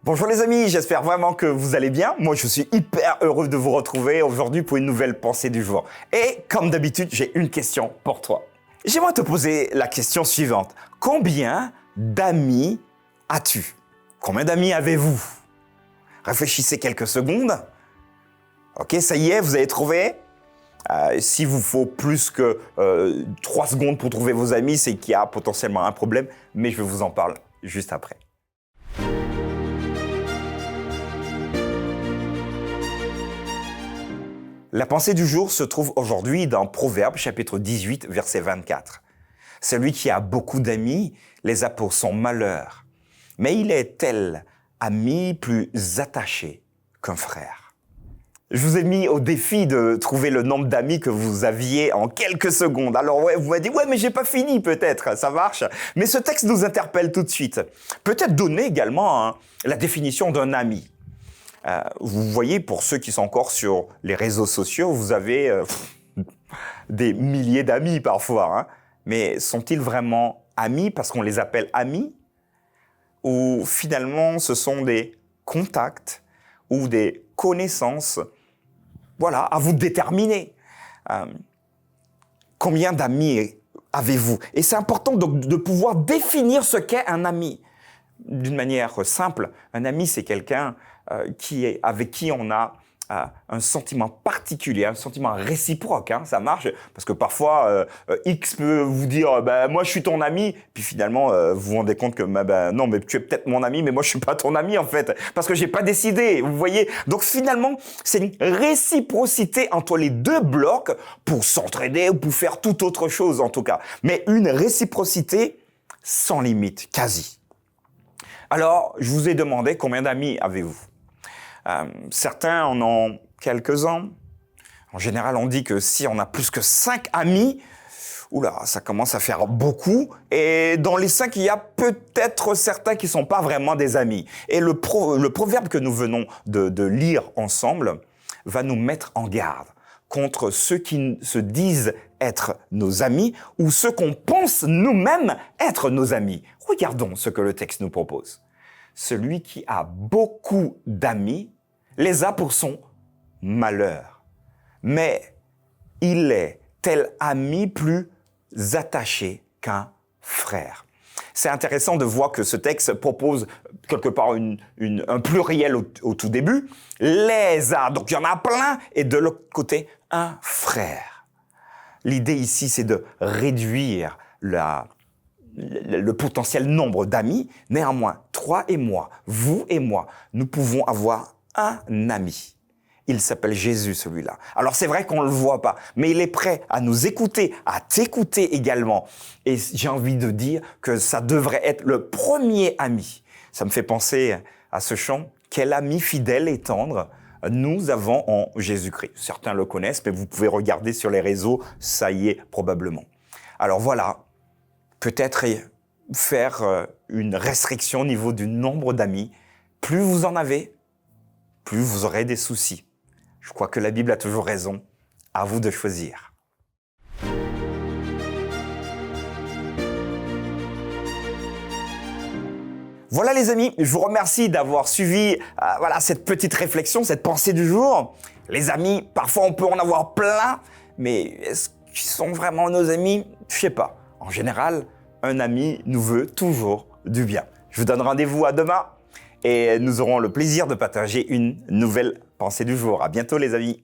Bonjour les amis, j'espère vraiment que vous allez bien. Moi, je suis hyper heureux de vous retrouver aujourd'hui pour une nouvelle pensée du jour. Et comme d'habitude, j'ai une question pour toi. J'aimerais te poser la question suivante. Combien d'amis as-tu? Combien d'amis avez-vous? Réfléchissez quelques secondes. Ok, ça y est, vous avez trouvé? S'il vous faut plus que 3 secondes pour trouver vos amis, c'est qu'il y a potentiellement un problème, mais je vous en parle juste après. La pensée du jour se trouve aujourd'hui dans Proverbes chapitre 18, verset 24. Celui qui a beaucoup d'amis les a pour son malheur, mais il est tel ami plus attaché qu'un frère. Je vous ai mis au défi de trouver le nombre d'amis que vous aviez en quelques secondes. Alors ouais, vous m'avez dit, ouais, mais j'ai pas fini peut-être, ça marche. Mais ce texte nous interpelle tout de suite. Peut-être donner également la définition d'un ami. Vous voyez, pour ceux qui sont encore sur les réseaux sociaux, vous avez des milliers d'amis parfois. Mais sont-ils vraiment amis parce qu'on les appelle amis? Ou finalement, ce sont des contacts ou des connaissances? Voilà, à vous de déterminer. Combien d'amis avez-vous? Et c'est important donc de pouvoir définir ce qu'est un ami. D'une manière simple, un ami, c'est quelqu'un avec qui on a un sentiment particulier, un sentiment réciproque, ça marche, parce que parfois, X peut vous dire « moi, je suis ton ami », puis finalement, vous vous rendez compte que « non, mais tu es peut-être mon ami, mais moi, je suis pas ton ami, en fait, parce que j'ai pas décidé », vous voyez. Donc, finalement, c'est une réciprocité entre les deux blocs pour s'entraider ou pour faire toute autre chose, en tout cas. Mais une réciprocité sans limite, quasi. Alors, je vous ai demandé combien d'amis avez-vous? Certains en ont quelques-uns. En général, on dit que si on a plus que 5 amis, oula, ça commence à faire beaucoup. Et dans les 5, il y a peut-être certains qui ne sont pas vraiment des amis. Et le proverbe que nous venons de lire ensemble va nous mettre en garde contre ceux qui se disent être nos amis ou ceux qu'on pense nous-mêmes être nos amis. Regardons ce que le texte nous propose. Celui qui a beaucoup d'amis les a pour son malheur, mais il est tel ami plus attaché qu'un frère. C'est intéressant de voir que ce texte propose quelque part un pluriel au tout début. Les a, donc il y en a plein, et de l'autre côté, un frère. L'idée ici, c'est de réduire le potentiel nombre d'amis. Néanmoins, toi et moi, vous et moi, nous pouvons avoir un ami. Il s'appelle Jésus, celui-là. Alors, c'est vrai qu'on ne le voit pas, mais il est prêt à nous écouter, à t'écouter également. Et j'ai envie de dire que ça devrait être le premier ami. Ça me fait penser à ce chant « Quel ami fidèle et tendre nous avons en Jésus-Christ ». Certains le connaissent, mais vous pouvez regarder sur les réseaux, ça y est probablement. Alors voilà, peut-être faire une restriction au niveau du nombre d'amis. Plus vous en avez, plus vous aurez des soucis. Je crois que la Bible a toujours raison. À vous de choisir. Voilà les amis, je vous remercie d'avoir suivi cette petite réflexion, cette pensée du jour. Les amis, parfois on peut en avoir plein, mais est-ce qu'ils sont vraiment nos amis? Je sais pas. En général, un ami nous veut toujours du bien. Je vous donne rendez-vous à demain et nous aurons le plaisir de partager une nouvelle pensée du jour. À bientôt les amis.